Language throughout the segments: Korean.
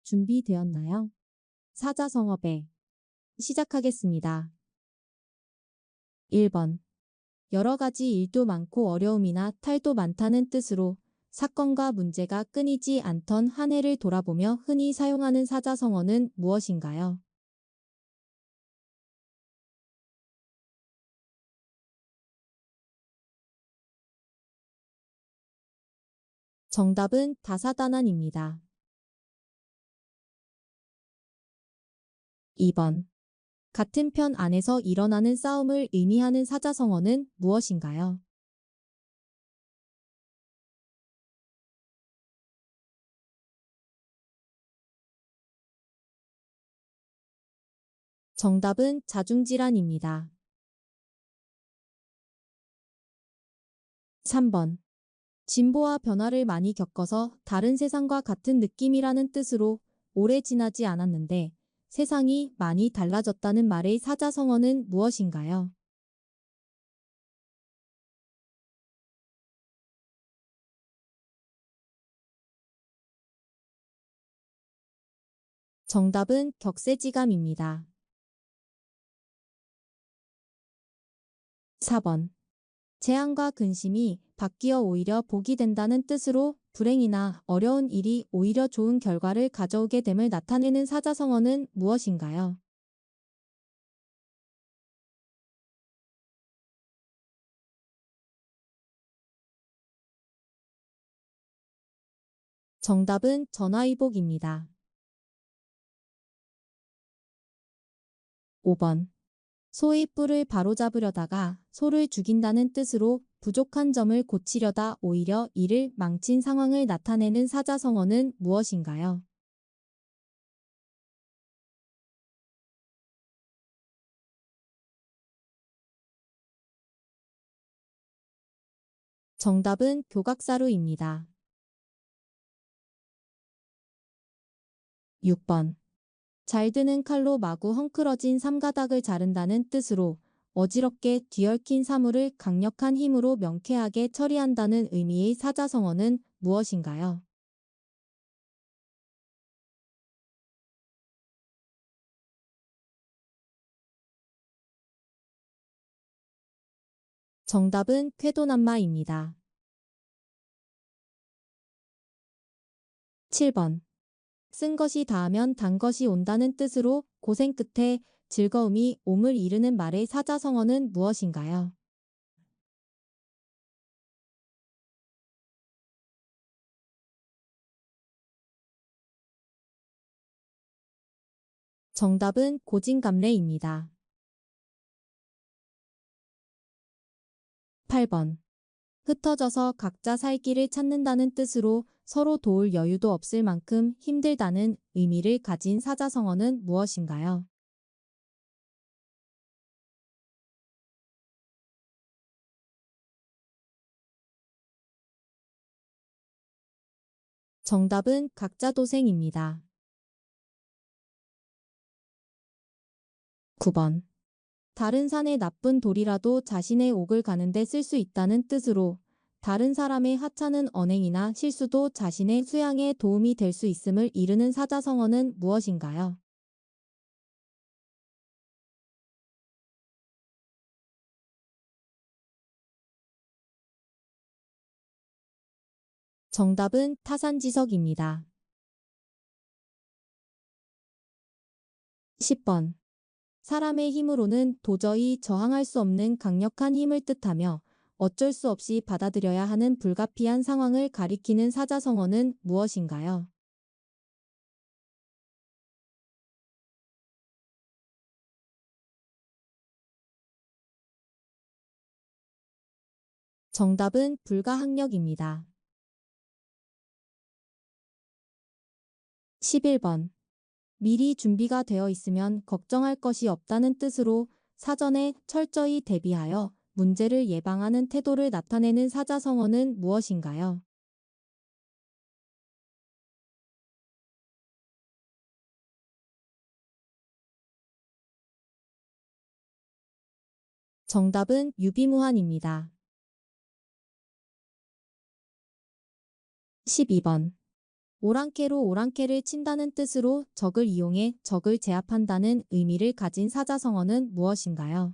준비되었나요? 사자성어배. 시작하겠습니다. 1번. 여러 가지 일도 많고 어려움이나 탈도 많다는 뜻으로 사건과 문제가 끊이지 않던 한 해를 돌아보며 흔히 사용하는 사자성어는 무엇인가요? 정답은 다사다난입니다. 2번. 같은 편 안에서 일어나는 싸움을 의미하는 사자성어는 무엇인가요? 정답은 자중질환입니다. 3번. 진보와 변화를 많이 겪어서 다른 세상과 같은 느낌이라는 뜻으로 오래 지나지 않았는데 세상이 많이 달라졌다는 말의 사자성어는 무엇인가요? 정답은 격세지감입니다. 4번. 재앙과 근심이 바뀌어 오히려 복이 된다는 뜻으로 불행이나 어려운 일이 오히려 좋은 결과를 가져오게 됨을 나타내는 사자성어는 무엇인가요? 정답은 전화위복입니다. 5번. 소의 뿔을 바로잡으려다가 소를 죽인다는 뜻으로 부족한 점을 고치려다 오히려 이를 망친 상황을 나타내는 사자성어는 무엇인가요? 정답은 교각사루입니다. 6번. 잘 드는 칼로 마구 헝클어진 삼가닥을 자른다는 뜻으로 어지럽게 뒤얽힌 사물을 강력한 힘으로 명쾌하게 처리한다는 의미의 사자성어는 무엇인가요? 정답은 쾌도난마입니다. 7번. 쓴 것이 다하면 단 것이 온다는 뜻으로 고생 끝에 즐거움이 옴을 이르는 말의 사자성어는 무엇인가요? 정답은 고진감래입니다. 8번. 흩어져서 각자 살 길을 찾는다는 뜻으로 서로 도울 여유도 없을 만큼 힘들다는 의미를 가진 사자성어는 무엇인가요? 정답은 각자도생입니다. 9번. 다른 산의 나쁜 돌이라도 자신의 옥을 가는데 쓸 수 있다는 뜻으로 다른 사람의 하찮은 언행이나 실수도 자신의 수양에 도움이 될 수 있음을 이르는 사자성어는 무엇인가요? 정답은 타산지석입니다. 10번. 사람의 힘으로는 도저히 저항할 수 없는 강력한 힘을 뜻하며 어쩔 수 없이 받아들여야 하는 불가피한 상황을 가리키는 사자성어는 무엇인가요? 정답은 불가항력입니다. 11번. 미리 준비가 되어 있으면 걱정할 것이 없다는 뜻으로 사전에 철저히 대비하여 문제를 예방하는 태도를 나타내는 사자성어는 무엇인가요? 정답은 유비무환입니다. 12번. 오랑캐로 오랑캐를 친다는 뜻으로 적을 이용해 적을 제압한다는 의미를 가진 사자성어는 무엇인가요?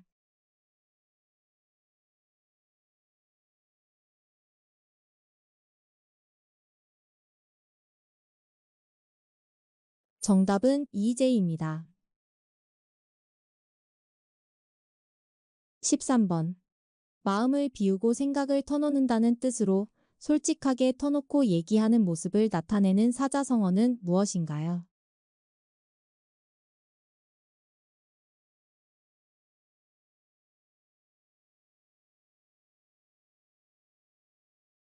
정답은 이재입니다. 13번. 마음을 비우고 생각을 터놓는다는 뜻으로 솔직하게 터놓고 얘기하는 모습을 나타내는 사자성어는 무엇인가요?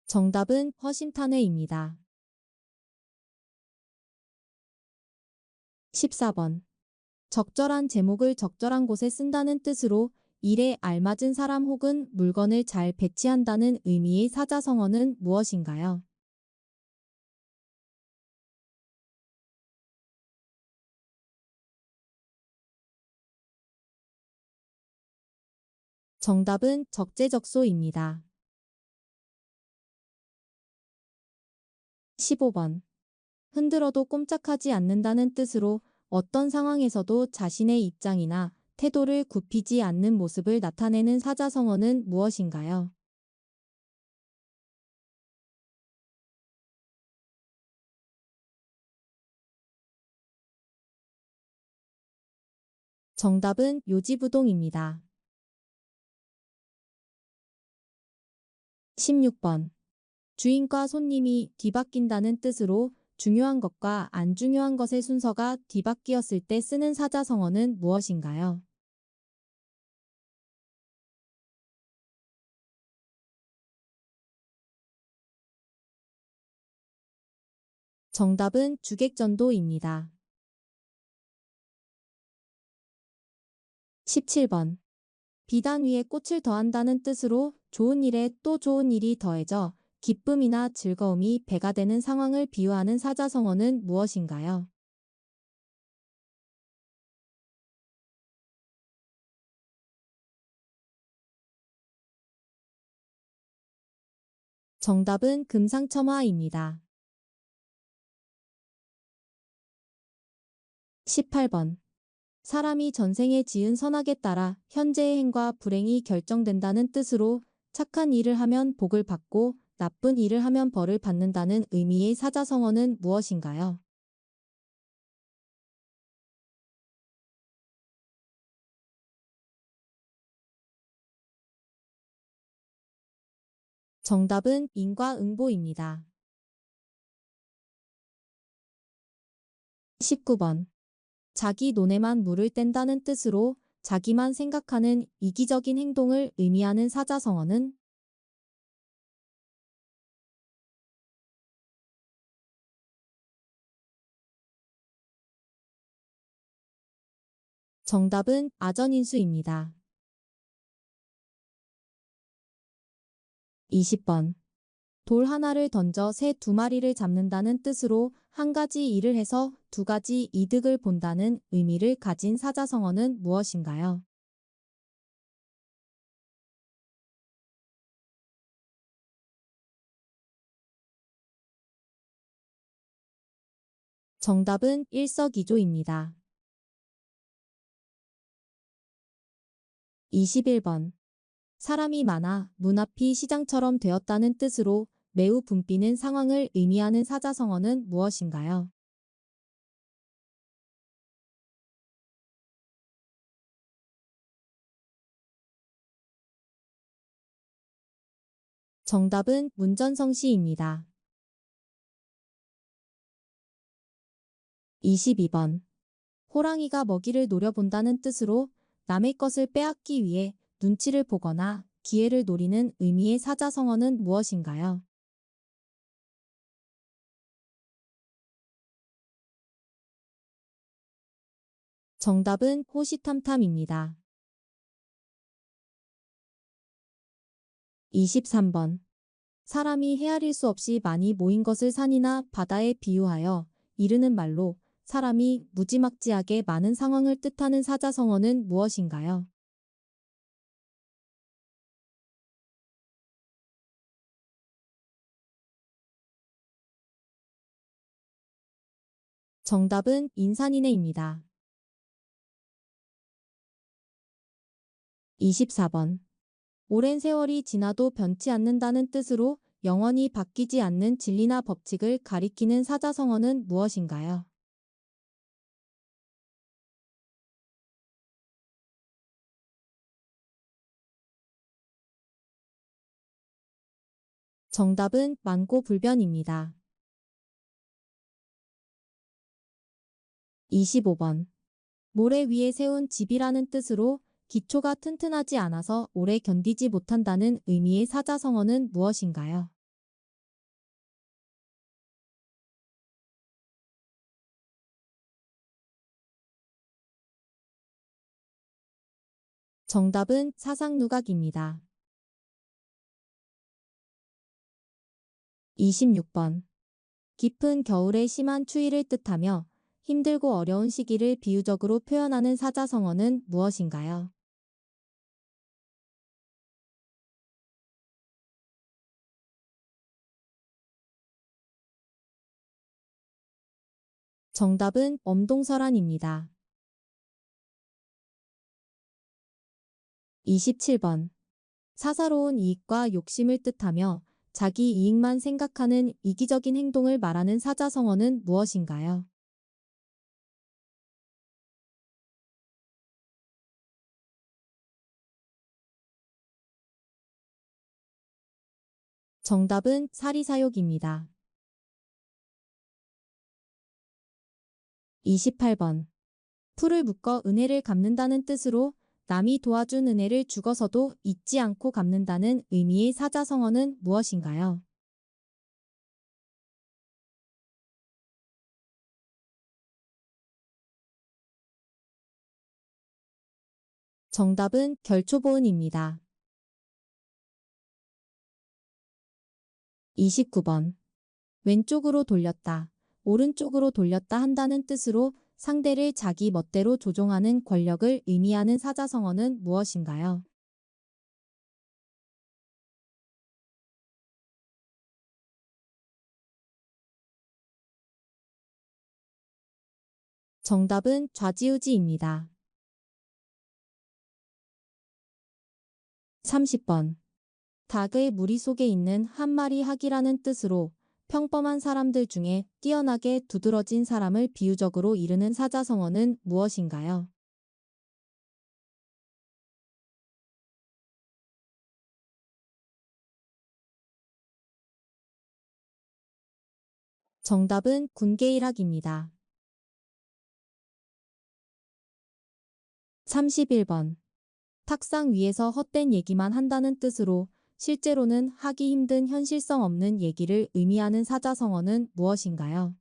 정답은 허심탄회입니다. 14번. 적절한 제목을 적절한 곳에 쓴다는 뜻으로 일에 알맞은 사람 혹은 물건을 잘 배치한다는 의미의 사자성어는 무엇인가요? 정답은 적재적소입니다. 15번. 흔들어도 꼼짝하지 않는다는 뜻으로 어떤 상황에서도 자신의 입장이나 태도를 굽히지 않는 모습을 나타내는 사자성어는 무엇인가요? 정답은 요지부동입니다. 16번. 주인과 손님이 뒤바뀐다는 뜻으로 중요한 것과 안 중요한 것의 순서가 뒤바뀌었을 때 쓰는 사자성어는 무엇인가요? 정답은 주객전도입니다. 17번. 비단 위에 꽃을 더한다는 뜻으로 좋은 일에 또 좋은 일이 더해져 기쁨이나 즐거움이 배가 되는 상황을 비유하는 사자성어는 무엇인가요? 정답은 금상첨화입니다. 18번. 사람이 전생에 지은 선악에 따라 현재의 행과 불행이 결정된다는 뜻으로 착한 일을 하면 복을 받고 나쁜 일을 하면 벌을 받는다는 의미의 사자성어는 무엇인가요? 정답은 인과응보입니다. 19번. 자기 논에만 물을 뗀다는 뜻으로 자기만 생각하는 이기적인 행동을 의미하는 사자성어는? 정답은 아전인수입니다. 20번. 돌 하나를 던져 새 두 마리를 잡는다는 뜻으로 한 가지 일을 해서 두 가지 이득을 본다는 의미를 가진 사자성어는 무엇인가요? 정답은 일석이조입니다. 21번. 사람이 많아 눈앞이 시장처럼 되었다는 뜻으로 매우 붐비는 상황을 의미하는 사자성어는 무엇인가요? 정답은 문전성시입니다. 22번. 호랑이가 먹이를 노려본다는 뜻으로 남의 것을 빼앗기 위해 눈치를 보거나 기회를 노리는 의미의 사자성어는 무엇인가요? 정답은 호시탐탐입니다. 23번. 사람이 헤아릴 수 없이 많이 모인 것을 산이나 바다에 비유하여 이르는 말로 사람이 무지막지하게 많은 상황을 뜻하는 사자성어는 무엇인가요? 정답은 인산인해입니다. 24번. 오랜 세월이 지나도 변치 않는다는 뜻으로 영원히 바뀌지 않는 진리나 법칙을 가리키는 사자성어는 무엇인가요? 정답은 만고불변입니다. 25번. 모래 위에 세운 집이라는 뜻으로 기초가 튼튼하지 않아서 오래 견디지 못한다는 의미의 사자성어는 무엇인가요? 정답은 사상누각입니다. 26번. 깊은 겨울의 심한 추위를 뜻하며 힘들고 어려운 시기를 비유적으로 표현하는 사자성어는 무엇인가요? 정답은 엄동설한입니다. 27번. 사사로운 이익과 욕심을 뜻하며 자기 이익만 생각하는 이기적인 행동을 말하는 사자성어는 무엇인가요? 정답은 사리사욕입니다. 28번. 풀을 묶어 은혜를 갚는다는 뜻으로 남이 도와준 은혜를 죽어서도 잊지 않고 갚는다는 의미의 사자성어는 무엇인가요? 정답은 결초보은입니다. 29번. 왼쪽으로 돌렸다, 오른쪽으로 돌렸다 한다는 뜻으로 상대를 자기 멋대로 조종하는 권력을 의미하는 사자성어는 무엇인가요? 정답은 좌지우지입니다. 30번. 닭의 무리 속에 있는 한 마리 학이라는 뜻으로 평범한 사람들 중에 뛰어나게 두드러진 사람을 비유적으로 이르는 사자성어는 무엇인가요? 정답은 군계일학입니다. 31번. 탁상 위에서 헛된 얘기만 한다는 뜻으로 실제로는 하기 힘든 현실성 없는 얘기를 의미하는 사자성어는 무엇인가요?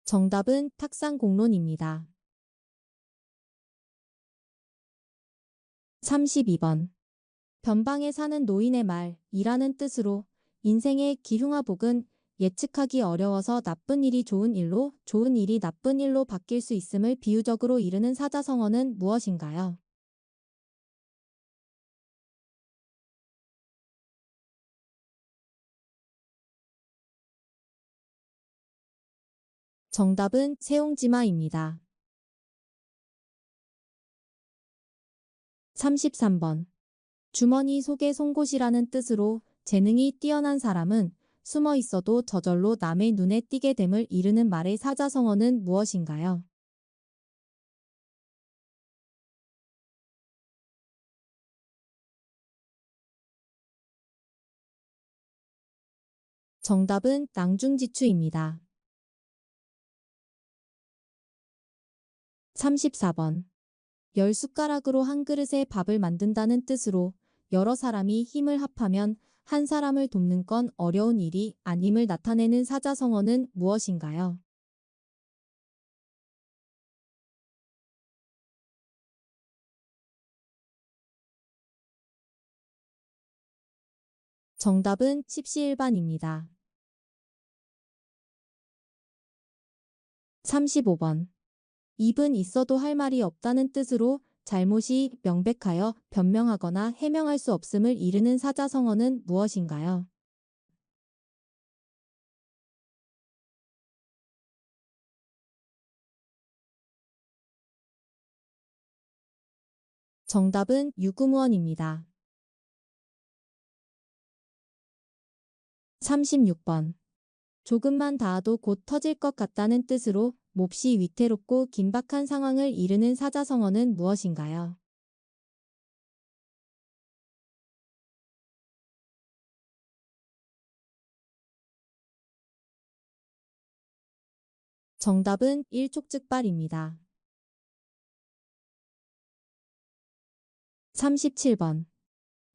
정답은 탁상공론입니다. 32번. 변방에 사는 노인의 말이라는 뜻으로 인생의 기흉화복은 예측하기 어려워서 나쁜 일이 좋은 일로, 좋은 일이 나쁜 일로 바뀔 수 있음을 비유적으로 이르는 사자성어는 무엇인가요? 정답은 세옹지마입니다. 33번. 주머니 속의 송곳이라는 뜻으로 재능이 뛰어난 사람은 숨어 있어도 저절로 남의 눈에 띄게 됨을 이르는 말의 사자성어는 무엇인가요? 정답은 낭중지추입니다. 34번. 열 숟가락으로 한 그릇의 밥을 만든다는 뜻으로 여러 사람이 힘을 합하면 한 사람을 돕는 건 어려운 일이 아님을 나타내는 사자성어는 무엇인가요? 정답은 십시일반입니다. 35번. 입은 있어도 할 말이 없다는 뜻으로 잘못이 명백하여 변명하거나 해명할 수 없음을 이르는 사자성어는 무엇인가요? 정답은 유구무원입니다. 36번. 조금만 닿아도 곧 터질 것 같다는 뜻으로 몹시 위태롭고 긴박한 상황을 이르는 사자성어는 무엇인가요? 정답은 일촉즉발입니다. 37번.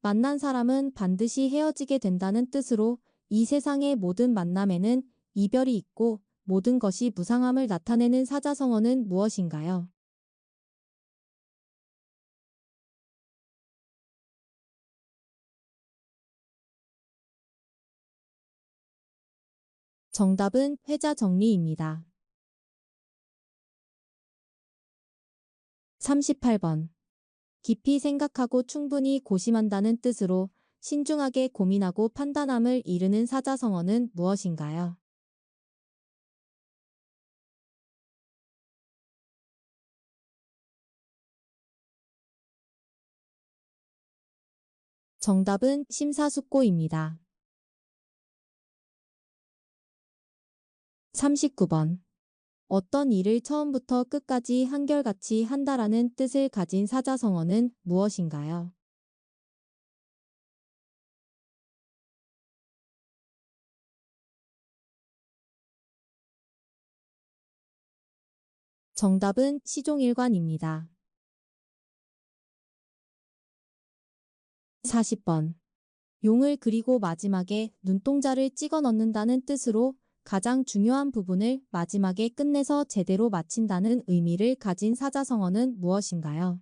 만난 사람은 반드시 헤어지게 된다는 뜻으로 이 세상의 모든 만남에는 이별이 있고 모든 것이 무상함을 나타내는 사자성어는 무엇인가요? 정답은 회자정리입니다. 38번. 깊이 생각하고 충분히 고심한다는 뜻으로 신중하게 고민하고 판단함을 이르는 사자성어는 무엇인가요? 정답은 심사숙고입니다. 39번. 어떤 일을 처음부터 끝까지 한결같이 한다라는 뜻을 가진 사자성어는 무엇인가요? 정답은 시종일관입니다. 40번. 용을 그리고 마지막에 눈동자를 찍어 넣는다는 뜻으로 가장 중요한 부분을 마지막에 끝내서 제대로 마친다는 의미를 가진 사자성어는 무엇인가요?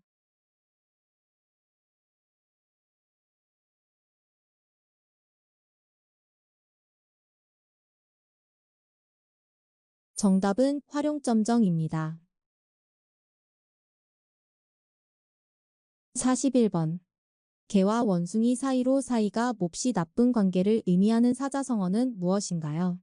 정답은 활용점정입니다. 41번. 개와 원숭이 사이로 사이가 몹시 나쁜 관계를 의미하는 사자성어는 무엇인가요?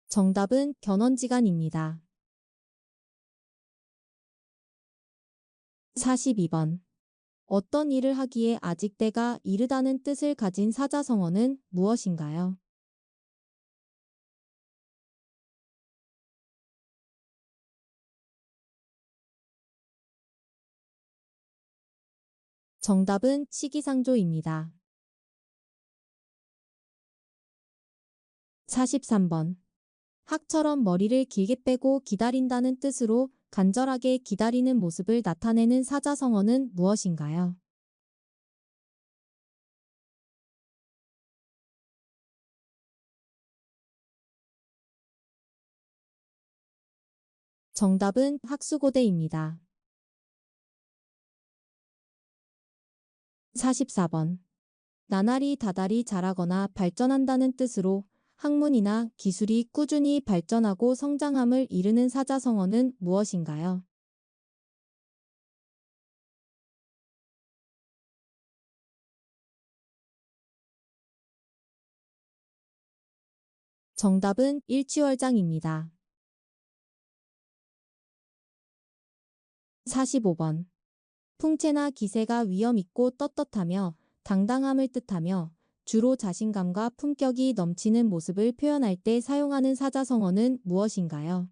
정답은 견원지간입니다. 42번. 어떤 일을 하기에 아직 때가 이르다는 뜻을 가진 사자성어는 무엇인가요? 정답은 시기상조입니다. 43번. 학처럼 머리를 길게 빼고 기다린다는 뜻으로 간절하게 기다리는 모습을 나타내는 사자성어는 무엇인가요? 정답은 학수고대입니다. 44번. 나날이 다달이 자라거나 발전한다는 뜻으로 학문이나 기술이 꾸준히 발전하고 성장함을 이르는 사자성어는 무엇인가요? 정답은 일취월장입니다. 45번. 풍채나 기세가 위엄 있고 떳떳하며 당당함을 뜻하며 주로 자신감과 품격이 넘치는 모습을 표현할 때 사용하는 사자성어는 무엇인가요?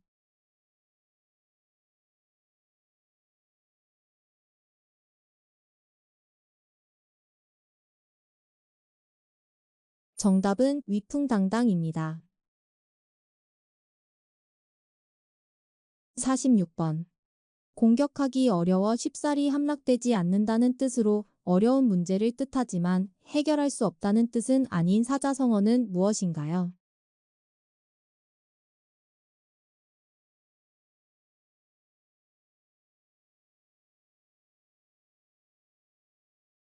정답은 위풍당당입니다. 46번. 공격하기 어려워 쉽사리 함락되지 않는다는 뜻으로 어려운 문제를 뜻하지만 해결할 수 없다는 뜻은 아닌 사자성어는 무엇인가요?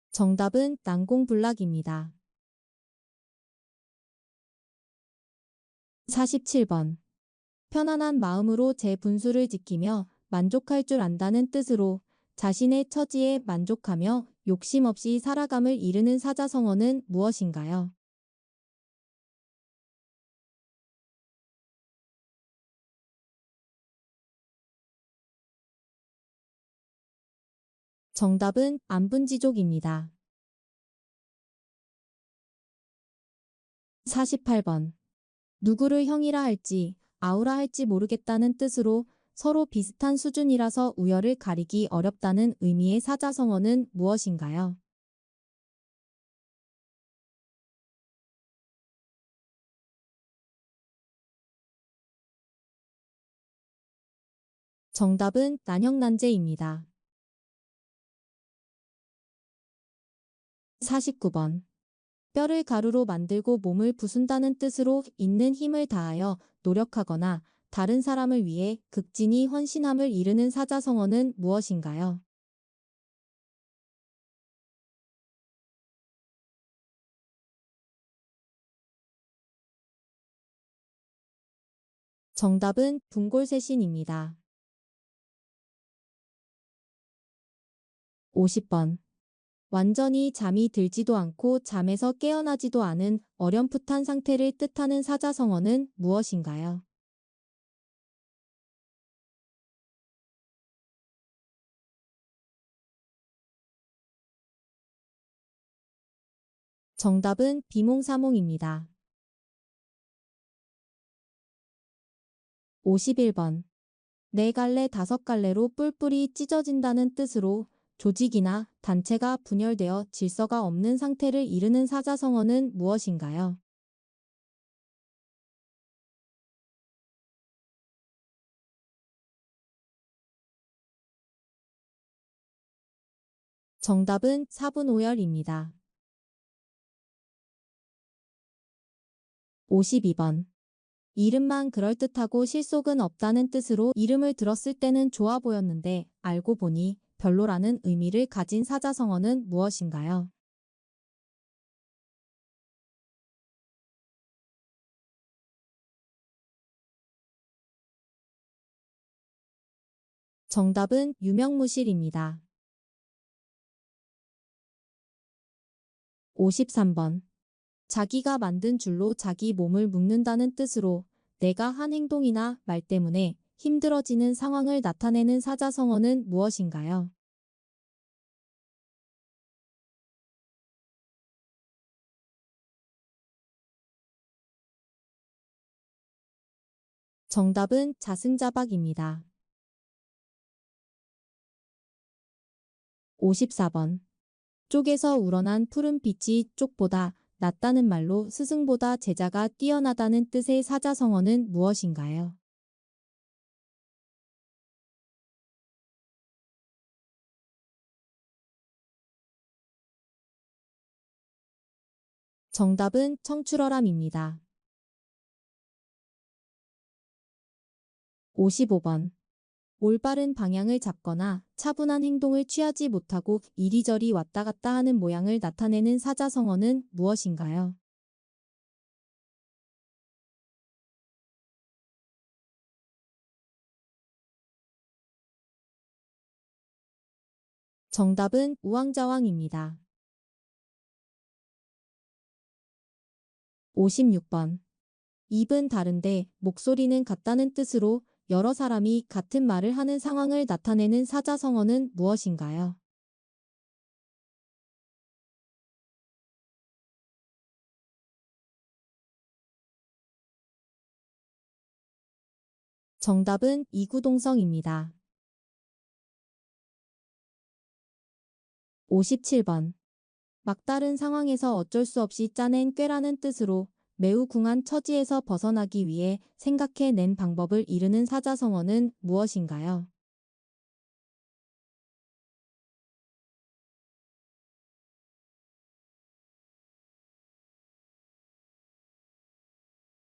정답은 난공불락입니다. 47번. 편안한 마음으로 제 분수를 지키며 만족할 줄 안다는 뜻으로 자신의 처지에 만족하며 욕심 없이 살아감을 이르는 사자성어는 무엇인가요? 정답은 안분지족입니다. 48번. 누구를 형이라 할지 아우라 할지 모르겠다는 뜻으로 서로 비슷한 수준이라서 우열을 가리기 어렵다는 의미의 사자성어는 무엇인가요? 정답은 난형난제입니다. 49번. 뼈를 가루로 만들고 몸을 부순다는 뜻으로 있는 힘을 다하여 노력하거나 다른 사람을 위해 극진히 헌신함을 이르는 사자성어는 무엇인가요? 정답은 분골쇄신입니다. 50번. 완전히 잠이 들지도 않고 잠에서 깨어나지도 않은 어렴풋한 상태를 뜻하는 사자성어는 무엇인가요? 정답은 비몽사몽입니다. 51번. 네 갈래 다섯 갈래로 뿔뿔이 찢어진다는 뜻으로 조직이나 단체가 분열되어 질서가 없는 상태를 이르는 사자성어는 무엇인가요? 정답은 사분오열입니다. 52번. 이름만 그럴듯하고 실속은 없다는 뜻으로 이름을 들었을 때는 좋아 보였는데 알고 보니 별로라는 의미를 가진 사자성어는 무엇인가요? 정답은 유명무실입니다. 53번. 자기가 만든 줄로 자기 몸을 묶는다는 뜻으로 내가 한 행동이나 말 때문에 힘들어지는 상황을 나타내는 사자성어는 무엇인가요? 정답은 자승자박입니다. 54번. 쪽에서 우러난 푸른 빛이 쪽보다 낫다는 말로 스승보다 제자가 뛰어나다는 뜻의 사자성어는 무엇인가요? 정답은 청출어람입니다. 55번. 올바른 방향을 잡거나 차분한 행동을 취하지 못하고 이리저리 왔다 갔다 하는 모양을 나타내는 사자성어는 무엇인가요? 정답은 우왕좌왕입니다. 56번. 입은 다른데 목소리는 같다는 뜻으로 여러 사람이 같은 말을 하는 상황을 나타내는 사자성어는 무엇인가요? 정답은 이구동성입니다. 57번. 막다른 상황에서 어쩔 수 없이 짜낸 꾀라는 뜻으로 매우 궁한 처지에서 벗어나기 위해 생각해낸 방법을 이르는 사자성어는 무엇인가요?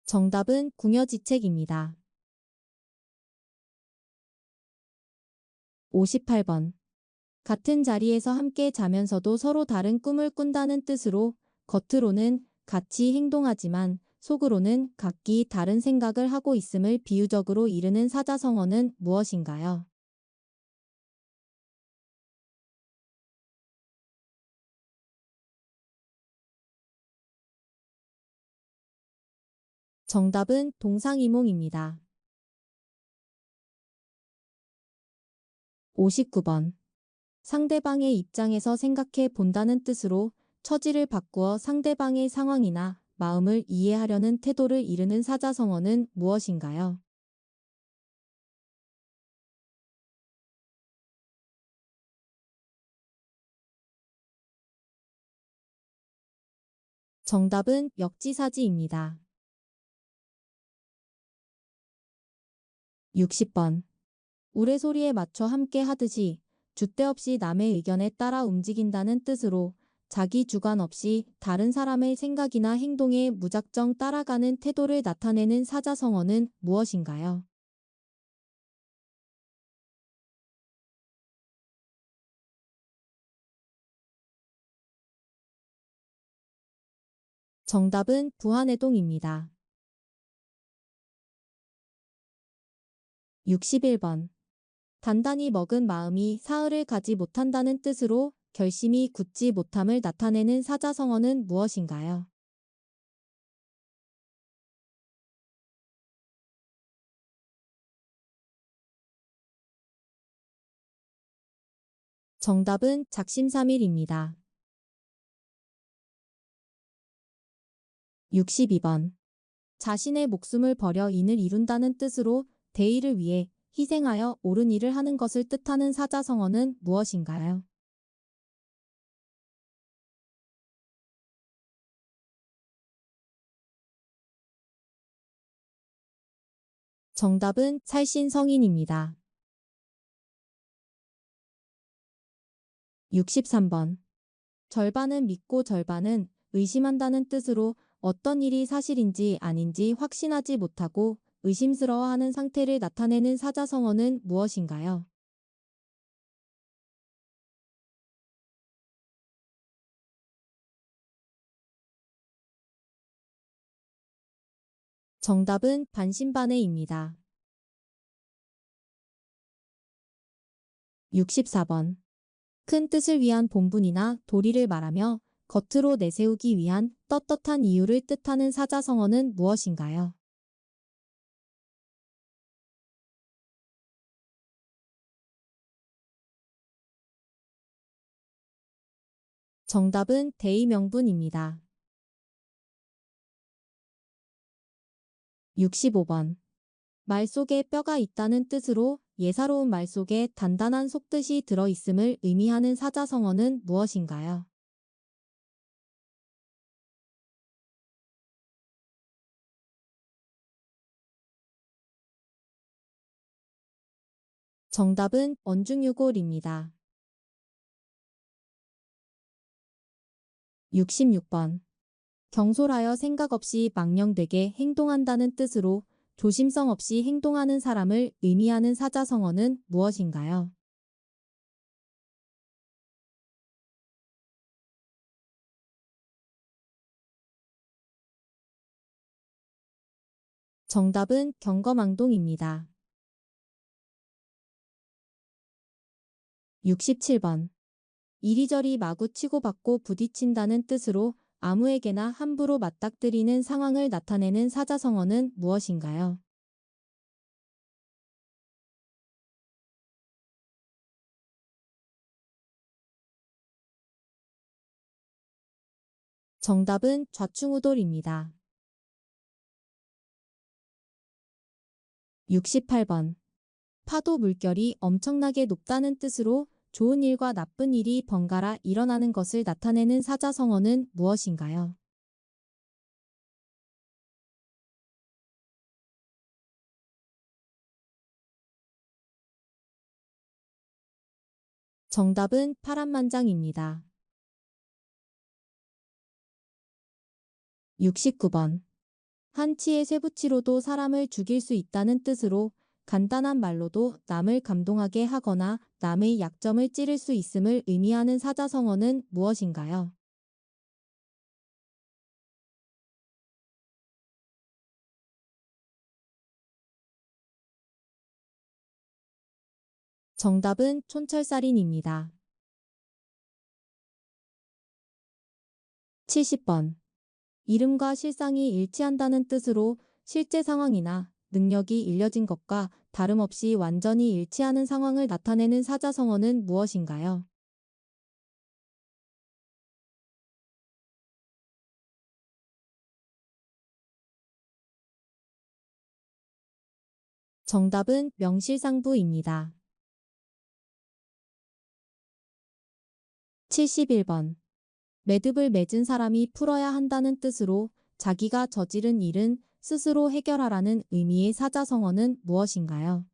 정답은 궁여지책입니다. 58번. 같은 자리에서 함께 자면서도 서로 다른 꿈을 꾼다는 뜻으로 겉으로는 같이 행동하지만 속으로는 각기 다른 생각을 하고 있음을 비유적으로 이르는 사자성어는 무엇인가요? 정답은 동상이몽입니다. 59번. 상대방의 입장에서 생각해 본다는 뜻으로 처지를 바꾸어 상대방의 상황이나 마음을 이해하려는 태도를 이르는 사자성어는 무엇인가요? 정답은 역지사지입니다. 60번. 우레소리에 맞춰 함께 하듯이 줏대 없이 남의 의견에 따라 움직인다는 뜻으로 자기 주관 없이 다른 사람의 생각이나 행동에 무작정 따라가는 태도를 나타내는 사자성어는 무엇인가요? 정답은 부하내동입니다. 61번. 단단히 먹은 마음이 사흘을 가지 못한다는 뜻으로 결심이 굳지 못함을 나타내는 사자성어는 무엇인가요? 정답은 작심삼일입니다. 62번. 자신의 목숨을 버려 인을 이룬다는 뜻으로 대의를 위해 희생하여 옳은 일을 하는 것을 뜻하는 사자성어는 무엇인가요? 정답은 살신성인입니다. 63번. 절반은 믿고 절반은 의심한다는 뜻으로 어떤 일이 사실인지 아닌지 확신하지 못하고 의심스러워하는 상태를 나타내는 사자성어는 무엇인가요? 정답은 반신반의입니다. 64번. 큰 뜻을 위한 본분이나 도리를 말하며 겉으로 내세우기 위한 떳떳한 이유를 뜻하는 사자성어는 무엇인가요? 정답은 대의명분입니다. 65번. 말 속에 뼈가 있다는 뜻으로 예사로운 말 속에 단단한 속뜻이 들어있음을 의미하는 사자성어는 무엇인가요? 정답은 언중유골입니다. 66번. 경솔하여 생각 없이 망령되게 행동한다는 뜻으로 조심성 없이 행동하는 사람을 의미하는 사자성어는 무엇인가요? 정답은 경거망동입니다. 67번. 이리저리 마구 치고받고 부딪힌다는 뜻으로 아무에게나 함부로 맞닥뜨리는 상황을 나타내는 사자성어는 무엇인가요? 정답은 좌충우돌입니다. 68번. 파도 물결이 엄청나게 높다는 뜻으로 좋은 일과 나쁜 일이 번갈아 일어나는 것을 나타내는 사자성어는 무엇인가요? 정답은 파란만장입니다. 69번. 한치의 쇠붙이로도 사람을 죽일 수 있다는 뜻으로 간단한 말로도 남을 감동하게 하거나 남의 약점을 찌를 수 있음을 의미하는 사자성어는 무엇인가요? 정답은 촌철살인입니다. 70번. 이름과 실상이 일치한다는 뜻으로 실제 상황이나 능력이 일려진 것과 다름없이 완전히 일치하는 상황을 나타내는 사자성어는 무엇인가요? 정답은 명실상부입니다. 71번. 매듭을 맺은 사람이 풀어야 한다는 뜻으로 자기가 저지른 일은 스스로 해결하라는 의미의 사자성어는 무엇인가요?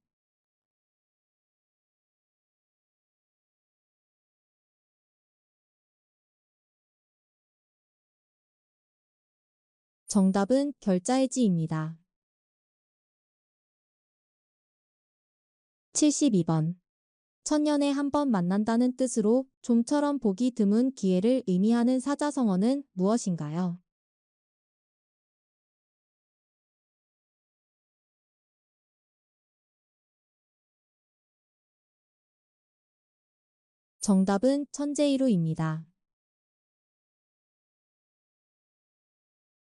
정답은 결자해지입니다. 72번. 천년에 한 번 만난다는 뜻으로 좀처럼 보기 드문 기회를 의미하는 사자성어는 무엇인가요? 정답은 천재이루입니다.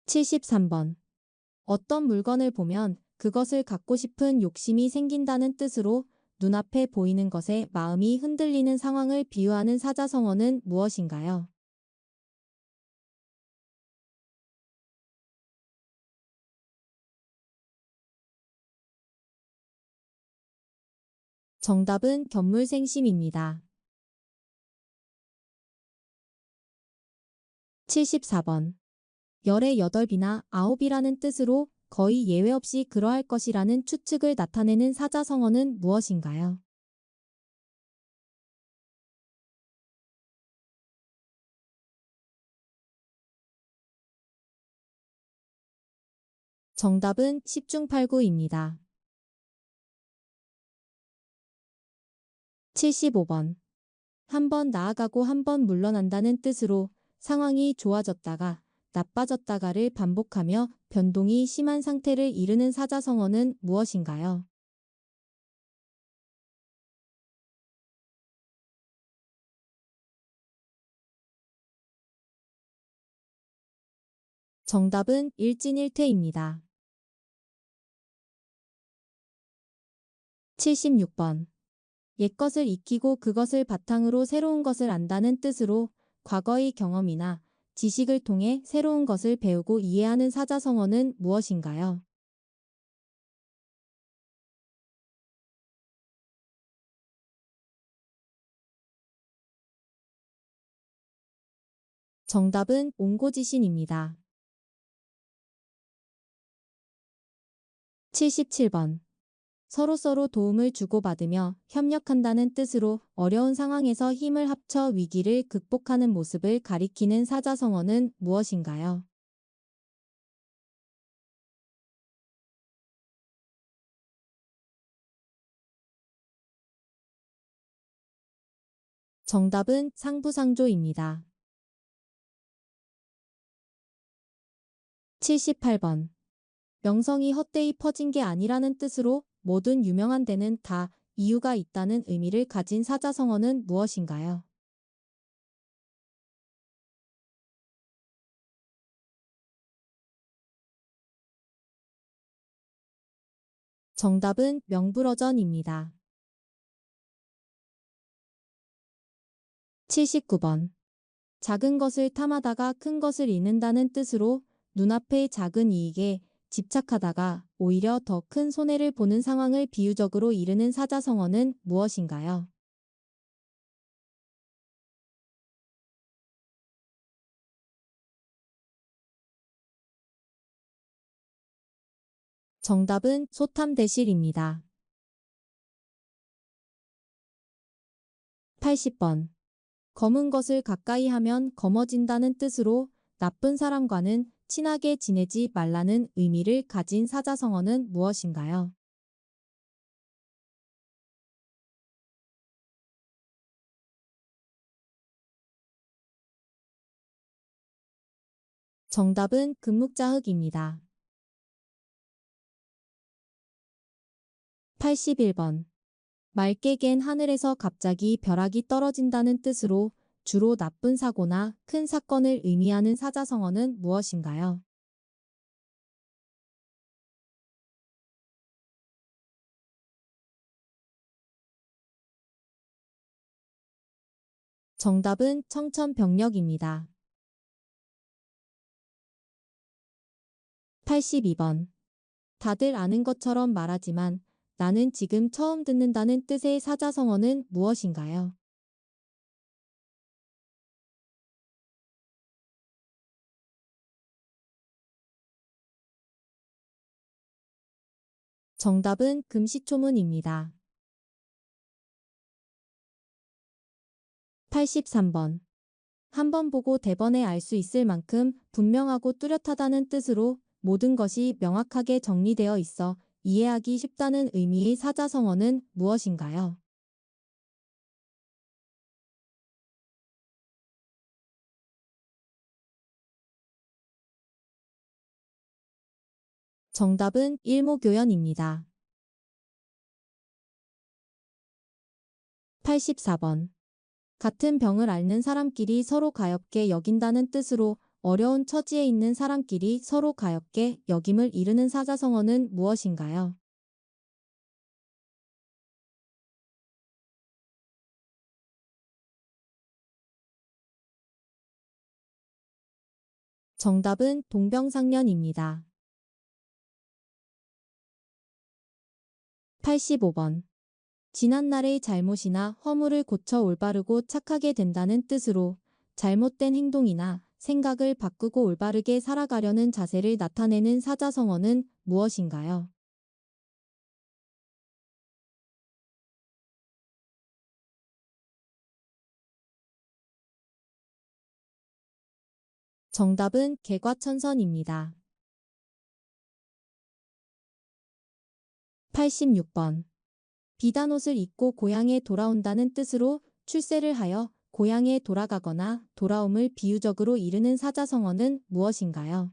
73번. 어떤 물건을 보면 그것을 갖고 싶은 욕심이 생긴다는 뜻으로 눈앞에 보이는 것에 마음이 흔들리는 상황을 비유하는 사자성어는 무엇인가요? 정답은 견물생심입니다. 74번. 열의 8이나 9이라는 뜻으로 거의 예외 없이 그러할 것이라는 추측을 나타내는 사자성어는 무엇인가요? 정답은 10중8구입니다. 75번. 한 번 나아가고 한 번 물러난다는 뜻으로 상황이 좋아졌다가 나빠졌다가를 반복하며 변동이 심한 상태를 이르는 사자성어는 무엇인가요? 정답은 일진일퇴입니다. 76번. 옛것을 익히고 그것을 바탕으로 새로운 것을 안다는 뜻으로 과거의 경험이나 지식을 통해 새로운 것을 배우고 이해하는 사자성어는 무엇인가요? 정답은 옹고지신입니다. 77번. 서로서로 도움을 주고받으며 협력한다는 뜻으로 어려운 상황에서 힘을 합쳐 위기를 극복하는 모습을 가리키는 사자성어는 무엇인가요? 정답은 상부상조입니다. 78번. 명성이 헛되이 퍼진 게 아니라는 뜻으로 모든 유명한 데는 다 이유가 있다는 의미를 가진 사자성어는 무엇인가요? 정답은 명불허전입니다. 79번. 작은 것을 탐하다가 큰 것을 잃는다는 뜻으로 눈앞의 작은 이익에 집착하다가 오히려 더 큰 손해를 보는 상황을 비유적으로 이르는 사자성어는 무엇인가요? 정답은 소탐대실입니다. 80번. 검은 것을 가까이 하면 검어진다는 뜻으로 나쁜 사람과는 친하게 지내지 말라는 의미를 가진 사자성어는 무엇인가요? 정답은 금묵자흑입니다. 81번. 맑게 갠 하늘에서 갑자기 벼락이 떨어진다는 뜻으로 주로 나쁜 사고나 큰 사건을 의미하는 사자성어는 무엇인가요? 정답은 청천벽력입니다. 82번. 다들 아는 것처럼 말하지만 나는 지금 처음 듣는다는 뜻의 사자성어는 무엇인가요? 정답은 금시초문입니다. 83번. 한 번 보고 대번에 알 수 있을 만큼 분명하고 뚜렷하다는 뜻으로 모든 것이 명확하게 정리되어 있어 이해하기 쉽다는 의미의 사자성어는 무엇인가요? 정답은 일목요연입니다. 84번. 같은 병을 앓는 사람끼리 서로 가엾게 여긴다는 뜻으로 어려운 처지에 있는 사람끼리 서로 가엾게 여김을 이르는 사자성어는 무엇인가요? 정답은 동병상련입니다. 85번. 지난날의 잘못이나 허물을 고쳐 올바르고 착하게 된다는 뜻으로 잘못된 행동이나 생각을 바꾸고 올바르게 살아가려는 자세를 나타내는 사자성어는 무엇인가요? 정답은 개과천선입니다. 86번. 비단옷을 입고 고향에 돌아온다는 뜻으로 출세를 하여 고향에 돌아가거나 돌아옴을 비유적으로 이르는 사자성어는 무엇인가요?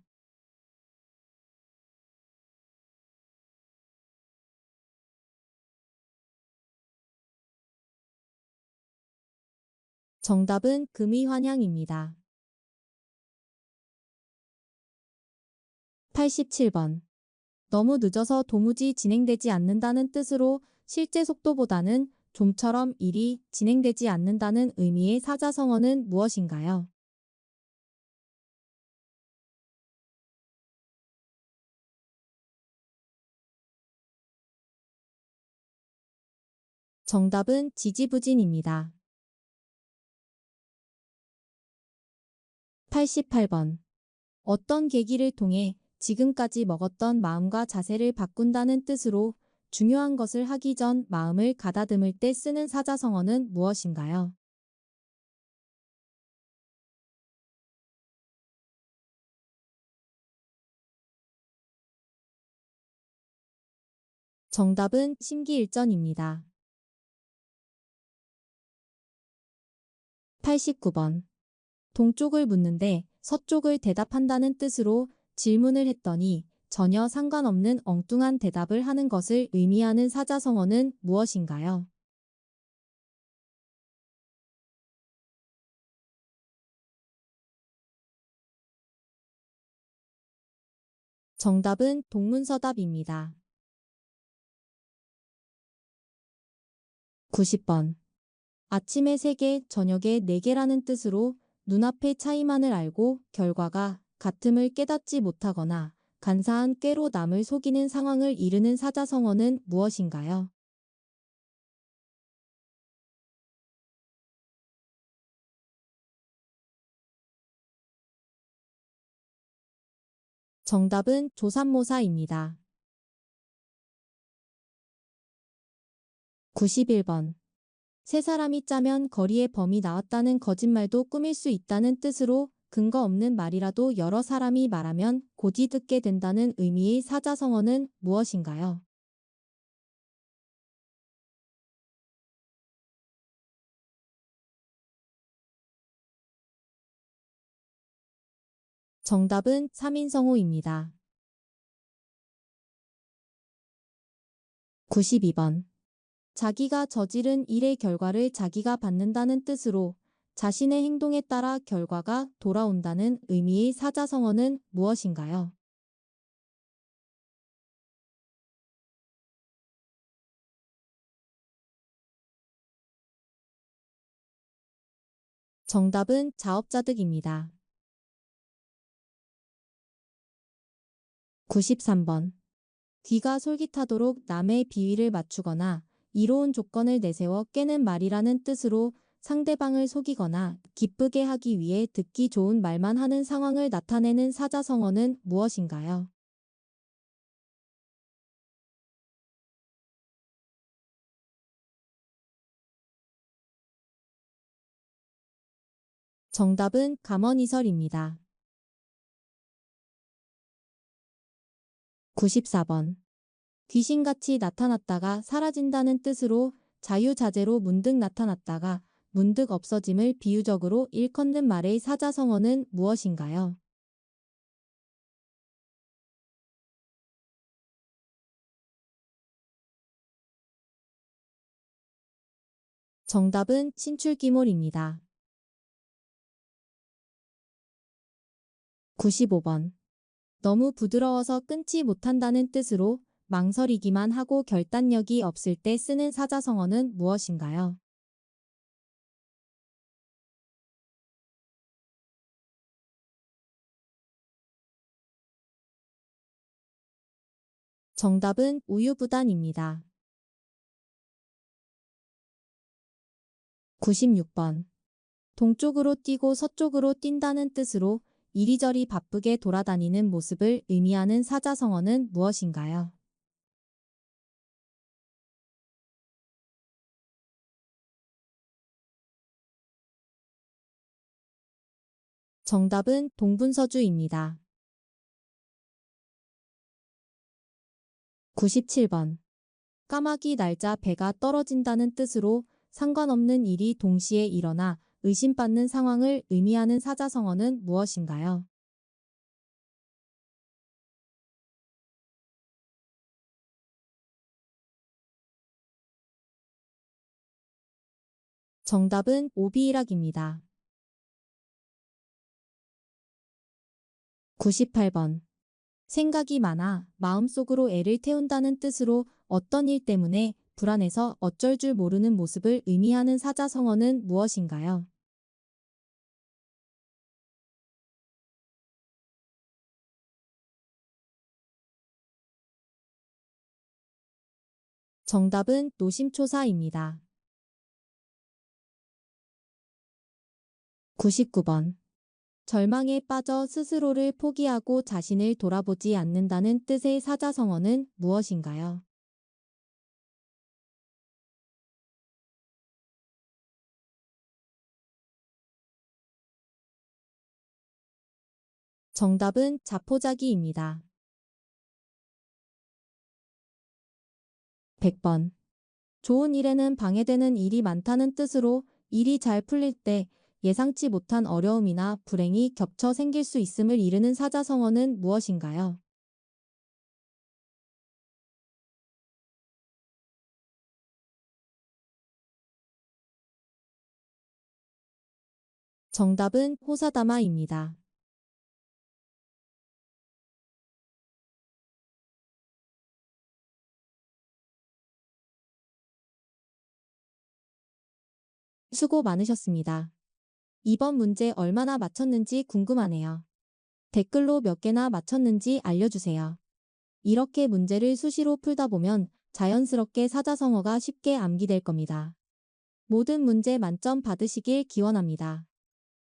정답은 금이환향입니다. 87번. 너무 늦어서 도무지 진행되지 않는다는 뜻으로 실제 속도보다는 좀처럼 일이 진행되지 않는다는 의미의 사자성어는 무엇인가요? 정답은 지지부진입니다. 88번. 어떤 계기를 통해 지금까지 먹었던 마음과 자세를 바꾼다는 뜻으로 중요한 것을 하기 전 마음을 가다듬을 때 쓰는 사자성어는 무엇인가요? 정답은 심기일전입니다. 89번. 동쪽을 묻는데 서쪽을 대답한다는 뜻으로 질문을 했더니 전혀 상관없는 엉뚱한 대답을 하는 것을 의미하는 사자성어는 무엇인가요? 정답은 동문서답입니다. 90번. 아침에 3개, 저녁에 4개라는 뜻으로 눈앞의 차이만을 알고 결과가 같음을 깨닫지 못하거나 간사한 꾀로 남을 속이는 상황을 이르는 사자성어는 무엇인가요? 정답은 조삼모사입니다. 91번. 세 사람이 짜면 거리에 범이 나왔다는 거짓말도 꾸밀 수 있다는 뜻으로 근거 없는 말이라도 여러 사람이 말하면 곧이 듣게 된다는 의미의 사자성어는 무엇인가요? 정답은 3인성호입니다. 92번. 자기가 저지른 일의 결과를 자기가 받는다는 뜻으로 자신의 행동에 따라 결과가 돌아온다는 의미의 사자성어는 무엇인가요? 정답은 자업자득입니다. 93번. 귀가 솔깃하도록 남의 비위를 맞추거나 이로운 조건을 내세워 깨는 말이라는 뜻으로 상대방을 속이거나 기쁘게 하기 위해 듣기 좋은 말만 하는 상황을 나타내는 사자성어는 무엇인가요? 정답은 감언이설입니다. 94번. 귀신같이 나타났다가 사라진다는 뜻으로 자유자재로 문득 나타났다가 문득 없어짐을 비유적으로 일컫는 말의 사자성어는 무엇인가요? 정답은 신출귀몰입니다. 95번. 너무 부드러워서 끊지 못한다는 뜻으로 망설이기만 하고 결단력이 없을 때 쓰는 사자성어는 무엇인가요? 정답은 우유부단입니다. 96번. 동쪽으로 뛰고 서쪽으로 뛴다는 뜻으로 이리저리 바쁘게 돌아다니는 모습을 의미하는 사자성어는 무엇인가요? 정답은 동분서주입니다. 97번. 까마귀 날짜 배가 떨어진다는 뜻으로 상관없는 일이 동시에 일어나 의심받는 상황을 의미하는 사자성어는 무엇인가요? 정답은 오비일학입니다. 98번. 생각이 많아 마음속으로 애를 태운다는 뜻으로 어떤 일 때문에 불안해서 어쩔 줄 모르는 모습을 의미하는 사자성어는 무엇인가요? 정답은 노심초사입니다. 99번. 절망에 빠져 스스로를 포기하고 자신을 돌아보지 않는다는 뜻의 사자성어는 무엇인가요? 정답은 자포자기입니다. 100번. 좋은 일에는 방해되는 일이 많다는 뜻으로 일이 잘 풀릴 때 예상치 못한 어려움이나 불행이 겹쳐 생길 수 있음을 이르는 사자성어는 무엇인가요? 정답은 호사다마입니다. 수고 많으셨습니다. 이번 문제 얼마나 맞췄는지 궁금하네요. 댓글로 몇 개나 맞췄는지 알려주세요. 이렇게 문제를 수시로 풀다 보면 자연스럽게 사자성어가 쉽게 암기될 겁니다. 모든 문제 만점 받으시길 기원합니다.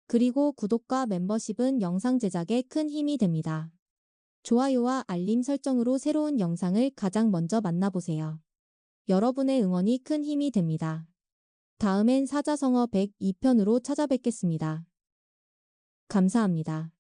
그리고 구독과 멤버십은 영상 제작에 큰 힘이 됩니다. 좋아요와 알림 설정으로 새로운 영상을 가장 먼저 만나보세요. 여러분의 응원이 큰 힘이 됩니다. 다음엔 사자성어 102편으로 찾아뵙겠습니다. 감사합니다.